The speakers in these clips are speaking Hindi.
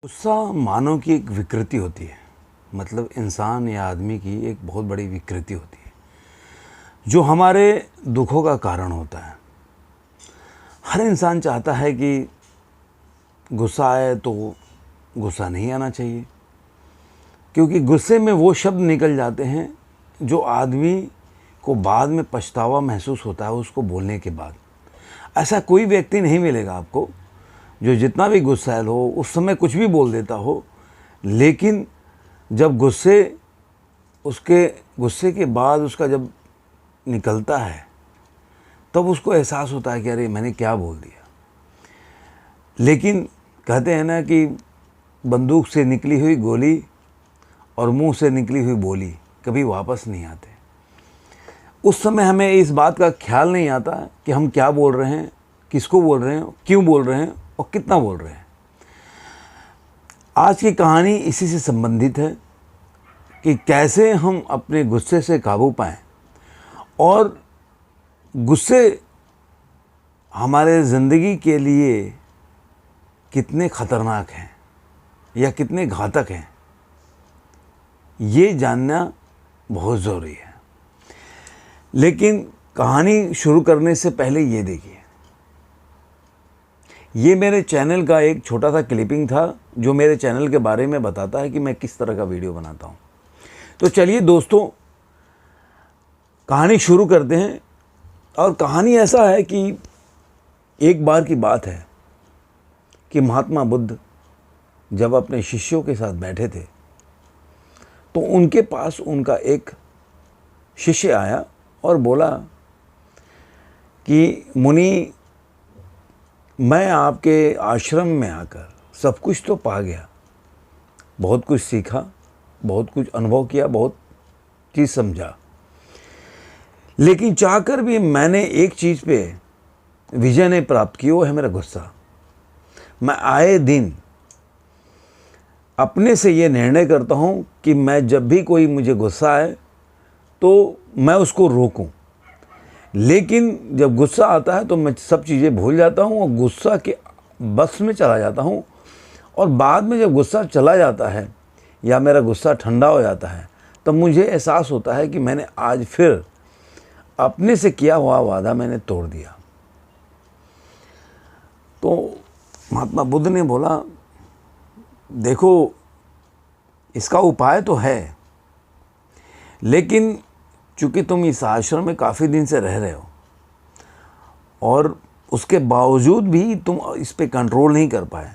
गुस्सा मानव की एक विकृति होती है। मतलब इंसान या आदमी की एक बहुत बड़ी विकृति होती है जो हमारे दुखों का कारण होता है। हर इंसान चाहता है कि गुस्सा आए तो गुस्सा नहीं आना चाहिए, क्योंकि गुस्से में वो शब्द निकल जाते हैं जो आदमी को बाद में पछतावा महसूस होता है उसको बोलने के बाद। ऐसा कोई व्यक्ति नहीं मिलेगा आपको जो जितना भी गुस्सैल हो उस समय कुछ भी बोल देता हो, लेकिन जब उसके गुस्से के बाद उसका जब निकलता है तब उसको एहसास होता है कि अरे मैंने क्या बोल दिया। लेकिन कहते हैं ना कि बंदूक से निकली हुई गोली और मुंह से निकली हुई बोली कभी वापस नहीं आते। उस समय हमें इस बात का ख्याल नहीं आता कि हम क्या बोल रहे हैं, किसको बोल रहे हैं, क्यों बोल रहे हैं और कितना बोल रहे हैं। आज की कहानी इसी से संबंधित है कि कैसे हम अपने गुस्से से काबू पाएं और गुस्से हमारे ज़िंदगी के लिए कितने ख़तरनाक हैं या कितने घातक हैं, ये जानना बहुत ज़रूरी है। लेकिन कहानी शुरू करने से पहले ये देखिए, ये मेरे चैनल का एक छोटा सा क्लिपिंग था जो मेरे चैनल के बारे में बताता है कि मैं किस तरह का वीडियो बनाता हूँ। तो चलिए दोस्तों, कहानी शुरू करते हैं। और कहानी ऐसा है कि एक बार की बात है कि महात्मा बुद्ध जब अपने शिष्यों के साथ बैठे थे तो उनके पास उनका एक शिष्य आया और बोला कि मुनि, मैं आपके आश्रम में आकर सब कुछ तो पा गया, बहुत कुछ सीखा, बहुत कुछ अनुभव किया, बहुत चीज़ समझा, लेकिन चाहकर भी मैंने एक चीज़ पे विजय नहीं प्राप्त की, वो है मेरा गुस्सा। मैं आए दिन अपने से ये निर्णय करता हूँ कि मैं जब भी कोई मुझे गुस्सा आए तो मैं उसको रोकूं, लेकिन जब गुस्सा आता है तो मैं सब चीज़ें भूल जाता हूँ और गुस्सा के बस में चला जाता हूँ। और बाद में जब गुस्सा चला जाता है या मेरा गुस्सा ठंडा हो जाता है तब मुझे एहसास होता है कि मैंने आज फिर अपने से किया हुआ वादा मैंने तोड़ दिया। तो महात्मा बुद्ध ने बोला, देखो इसका उपाय तो है, लेकिन चूँकि तुम इस आश्रम में काफ़ी दिन से रह रहे हो और उसके बावजूद भी तुम इस पे कंट्रोल नहीं कर पाए,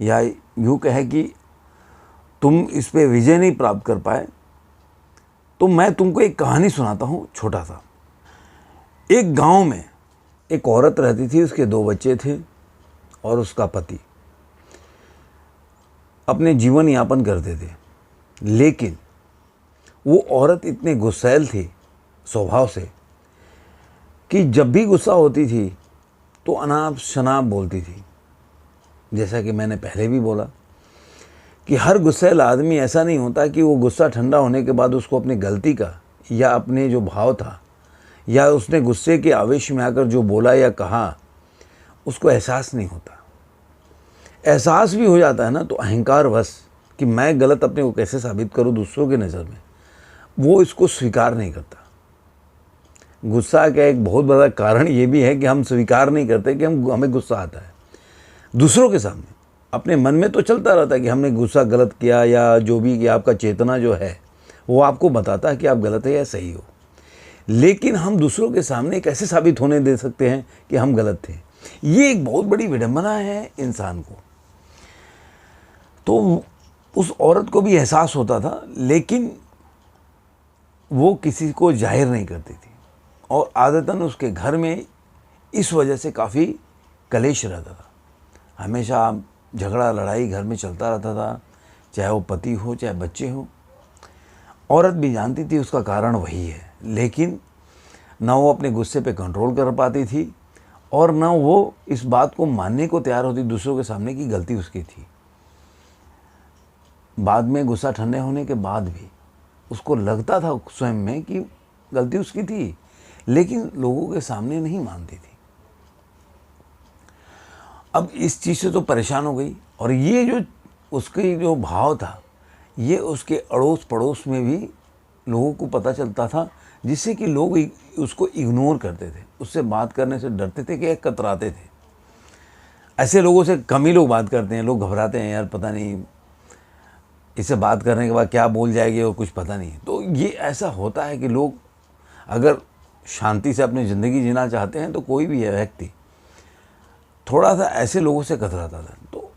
या यूँ कहे कि तुम इस पे विजय नहीं प्राप्त कर पाए, तो मैं तुमको एक कहानी सुनाता हूँ छोटा सा। एक गांव में एक औरत रहती थी, उसके 2 बच्चे थे और उसका पति अपने जीवन यापन करते थे। लेकिन वो औरत इतने गुस्सैल थी स्वभाव से कि जब भी गुस्सा होती थी तो अनाप शनाप बोलती थी। जैसा कि मैंने पहले भी बोला कि हर गुस्सैल आदमी ऐसा नहीं होता कि वो गुस्सा ठंडा होने के बाद उसको अपनी गलती का या अपने जो भाव था या उसने गुस्से के आवेश में आकर जो बोला या कहा उसको एहसास नहीं होता। एहसास भी हो जाता है ना तो अहंकार वश कि मैं गलत अपने को कैसे साबित करूं दूसरों की नज़र में, वो इसको स्वीकार नहीं करता। गुस्सा का एक बहुत बड़ा कारण ये भी है कि हम स्वीकार नहीं करते कि हमें गुस्सा आता है। दूसरों के सामने अपने मन में तो चलता रहता है कि हमने गुस्सा गलत किया या जो भी, कि आपका चेतना जो है वो आपको बताता है कि आप गलत है या सही हो, लेकिन हम दूसरों के सामने कैसे साबित होने दे सकते हैं कि हम गलत थे। ये एक बहुत बड़ी विडंबना है इंसान को। तो उस औरत को भी एहसास होता था, लेकिन वो किसी को जाहिर नहीं करती थी और आदतन उसके घर में इस वजह से काफ़ी कलेश रहता था। हमेशा झगड़ा लड़ाई घर में चलता रहता था, चाहे वो पति हो चाहे बच्चे हो। औरत भी जानती थी उसका कारण वही है, लेकिन ना वो अपने गुस्से पे कंट्रोल कर पाती थी और ना वो इस बात को मानने को तैयार होती दूसरों के सामने कि गलती उसकी थी। बाद में गुस्सा ठंडे होने के बाद भी उसको लगता था स्वयं में कि गलती उसकी थी, लेकिन लोगों के सामने नहीं मानती थी। अब इस चीज़ से तो परेशान हो गई और ये जो उसकी जो भाव था, ये उसके अड़ोस पड़ोस में भी लोगों को पता चलता था, जिससे कि लोग उसको इग्नोर करते थे, उससे बात करने से डरते थे कि कतराते थे। ऐसे लोगों से कम ही लोग बात करते हैं, लोग घबराते हैं, यार पता नहीं इससे बात करने के बाद क्या बोल जाएगी और कुछ पता नहीं। तो ये ऐसा होता है कि लोग अगर शांति से अपनी ज़िंदगी जीना चाहते हैं तो कोई भी व्यक्ति थोड़ा सा ऐसे लोगों से कतराता था। तो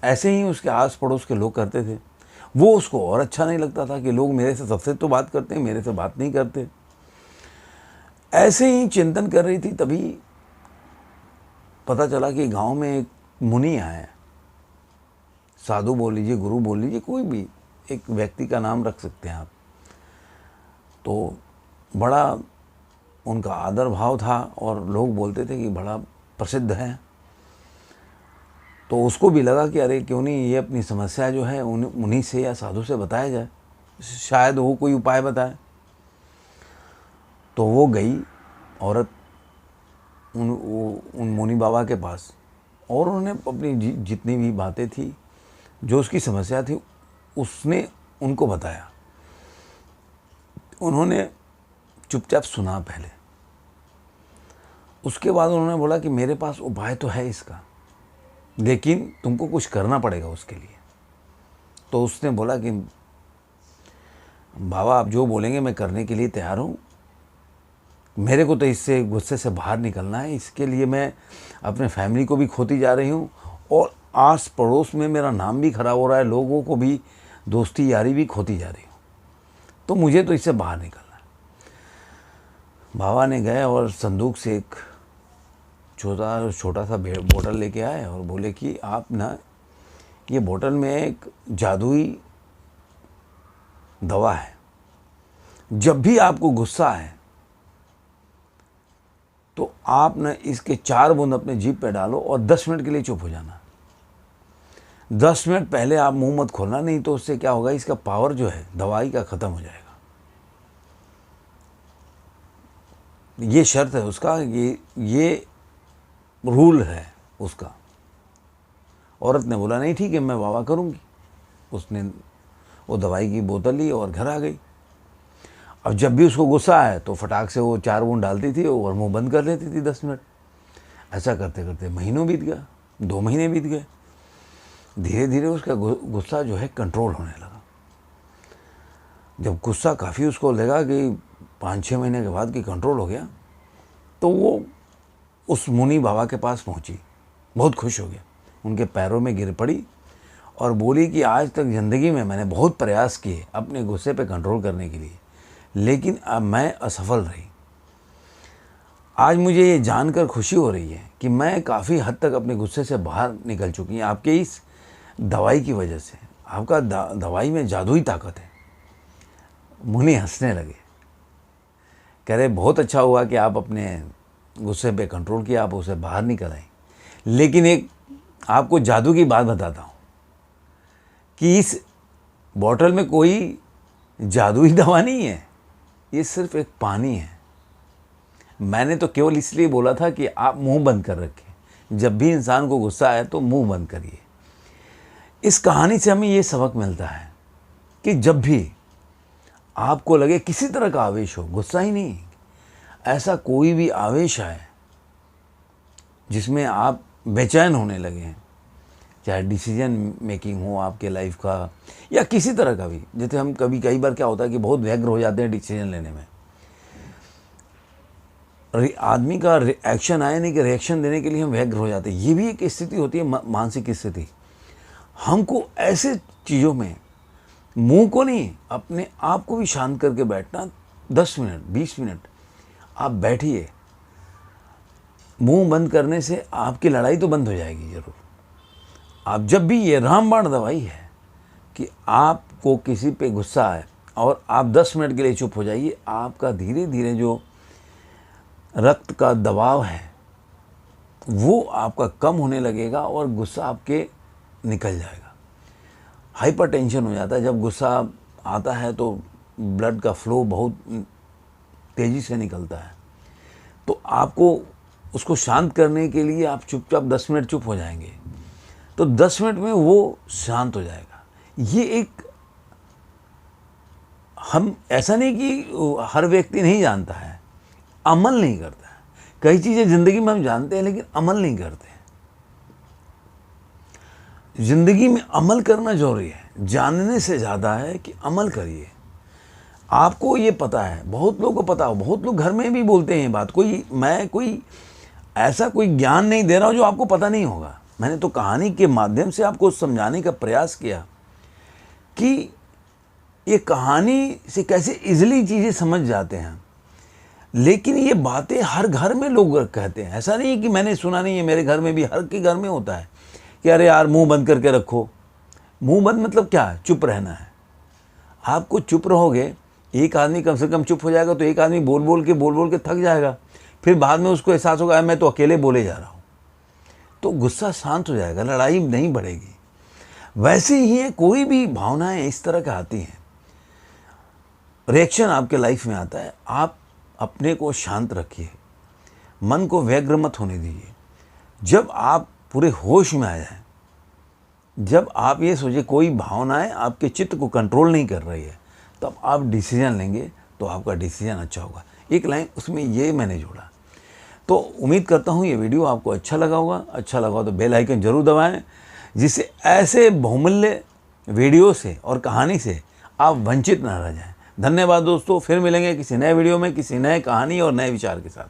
ऐसे ही उसके आस पड़ोस के लोग करते थे। वो उसको और अच्छा नहीं लगता था कि लोग मेरे से सबसे तो बात करते हैं, मेरे से बात नहीं करते। ऐसे ही चिंतन कर रही थी, तभी पता चला कि गांव में एक मुनि आया, साधु बोल लीजिए, गुरु बोल लीजिए, कोई भी एक व्यक्ति का नाम रख सकते हैं आप। तो बड़ा उनका आदर भाव था और लोग बोलते थे कि बड़ा प्रसिद्ध है। तो उसको भी लगा कि अरे क्यों नहीं ये अपनी समस्या जो है उन्हीं से या साधु से बताया जाए, शायद वो कोई उपाय बताए। तो वो गई औरत उन मुनि बाबा के पास, और उन्होंने अपनी जितनी भी बातें थी, जो उसकी समस्या थी, उसने उनको बताया। उन्होंने चुपचाप सुना पहले, उसके बाद उन्होंने बोला कि मेरे पास उपाय तो है इसका, लेकिन तुमको कुछ करना पड़ेगा उसके लिए। तो उसने बोला कि बाबा आप जो बोलेंगे मैं करने के लिए तैयार हूँ, मेरे को तो इससे गुस्से से बाहर निकलना है, इसके लिए मैं अपने फैमिली को भी खोती जा रही हूँ और आस पड़ोस में मेरा नाम भी खराब हो रहा है, लोगों को भी दोस्ती यारी भी खोती जा रही हूँ, तो मुझे तो इससे बाहर निकलना है। बाबा ने गए और संदूक से एक छोटा सा बोतल लेके आए और बोले कि आप ना, ये बोतल में एक जादुई दवा है, जब भी आपको गुस्सा है तो आप ना इसके 4 बूंद अपने जीभ पे डालो और 10 मिनट के लिए चुप हो जाना। 10 मिनट पहले आप मुंह मत खोलना, नहीं तो उससे क्या होगा, इसका पावर जो है दवाई का ख़त्म हो जाएगा। ये शर्त है उसका, ये रूल है उसका। औरत ने बोला नहीं ठीक है मैं बाबा करूँगी। उसने वो दवाई की बोतल ली और घर आ गई। अब जब भी उसको गुस्सा आए तो फटाक से वो 4 बूंद डालती थी और मुंह बंद कर लेती थी 10 मिनट। ऐसा करते करते महीनों बीत गया, 2 महीने बीत गए। धीरे धीरे उसका गुस्सा जो है कंट्रोल होने लगा। जब गुस्सा काफ़ी उसको लगा कि 5-6 महीने के बाद कि कंट्रोल हो गया, तो वो उस मुनि बाबा के पास पहुंची, बहुत खुश हो गया, उनके पैरों में गिर पड़ी और बोली कि आज तक ज़िंदगी में मैंने बहुत प्रयास किए अपने गुस्से पे कंट्रोल करने के लिए, लेकिन अब मैं असफल रही। आज मुझे ये जानकर खुशी हो रही है कि मैं काफ़ी हद तक अपने गुस्से से बाहर निकल चुकी हूँ आपके इस दवाई की वजह से। आपका दवाई में जादुई ताकत है। मुनि हंसने लगे, कह रहे बहुत अच्छा हुआ कि आप अपने गुस्से पे कंट्रोल किया, आप उसे बाहर निकल आए। लेकिन एक आपको जादू की बात बताता हूँ कि इस बॉटल में कोई जादुई दवा नहीं है, ये सिर्फ एक पानी है। मैंने तो केवल इसलिए बोला था कि आप मुंह बंद कर रखें, जब भी इंसान को गुस्सा आए तो मुंह बंद करिए। इस कहानी से हमें ये सबक मिलता है कि जब भी आपको लगे किसी तरह का आवेश हो, गुस्सा ही नहीं, ऐसा कोई भी आवेश आए जिसमें आप बेचैन होने लगे हैं, चाहे डिसीजन मेकिंग हो आपके लाइफ का या किसी तरह का भी। जैसे हम कई बार क्या होता है कि बहुत व्यग्र हो जाते हैं डिसीजन लेने में। आदमी का रिएक्शन आए नहीं कि रिएक्शन देने के लिए हम व्यग्र हो जाते हैं, ये भी एक स्थिति होती है, मानसिक स्थिति। हमको ऐसे चीज़ों में मुंह को नहीं, अपने आप को भी शांत करके बैठना। 10 मिनट 20 मिनट आप बैठिए, मुंह बंद करने से आपकी लड़ाई तो बंद हो जाएगी ज़रूर। आप जब भी, ये रामबाण दवाई है कि आपको किसी पे गुस्सा आए और आप 10 मिनट के लिए चुप हो जाइए, आपका धीरे धीरे जो रक्त का दबाव है वो आपका कम होने लगेगा और गुस्सा आपके निकल जाएगा। हाइपरटेंशन हो जाता है जब गुस्सा आता है, तो ब्लड का फ्लो बहुत तेज़ी से निकलता है। तो आपको उसको शांत करने के लिए आप चुपचाप 10 मिनट चुप हो जाएंगे, तो 10 मिनट में वो शांत हो जाएगा। ये एक, हम ऐसा नहीं कि हर व्यक्ति नहीं जानता है, अमल नहीं करता है। कई चीज़ें ज़िंदगी में हम जानते हैं लेकिन अमल नहीं करते हैं। ज़िंदगी में अमल करना जरूरी है, जानने से ज़्यादा है कि अमल करिए। आपको ये पता है, बहुत लोगों को पता हो, बहुत लोग घर में भी बोलते हैं ये बात। मैं कोई ऐसा कोई ज्ञान नहीं दे रहा हूँ जो आपको पता नहीं होगा। मैंने तो कहानी के माध्यम से आपको समझाने का प्रयास किया कि ये कहानी से कैसे इजीली चीज़ें समझ जाते हैं। लेकिन ये बातें हर घर में लोग कहते हैं। ऐसा नहीं है कि मैंने सुना नहीं है, मेरे घर में भी, हर के घर में होता है कि अरे यार मुंह बंद करके रखो। मुंह बंद मतलब क्या है? चुप रहना है। आपको चुप रहोगे, एक आदमी कम से कम चुप हो जाएगा तो एक आदमी बोल बोल के थक जाएगा। फिर बाद में उसको एहसास होगा मैं तो अकेले बोले जा रहा हूँ, तो गुस्सा शांत हो जाएगा, लड़ाई नहीं बढ़ेगी। वैसे ही है, कोई भी भावनाएं इस तरह का आती हैं, रिएक्शन आपके लाइफ में आता है, आप अपने को शांत रखिए, मन को व्यग्र मत होने दीजिए। जब आप पूरे होश में आ जाए, जब आप ये सोचिए कोई भावनाएं आपके चित्त को कंट्रोल नहीं कर रही है, तब आप डिसीजन लेंगे तो आपका डिसीजन अच्छा होगा। एक लाइन उसमें ये मैंने जोड़ा। तो उम्मीद करता हूँ ये वीडियो आपको अच्छा लगा होगा। अच्छा लगा तो बेल आइकन जरूर दबाएं, जिससे ऐसे बहुमूल्य वीडियो से और कहानी से आप वंचित ना रह जाएं। धन्यवाद दोस्तों, फिर मिलेंगे किसी नए वीडियो में, किसी नए कहानी और नए विचार के साथ।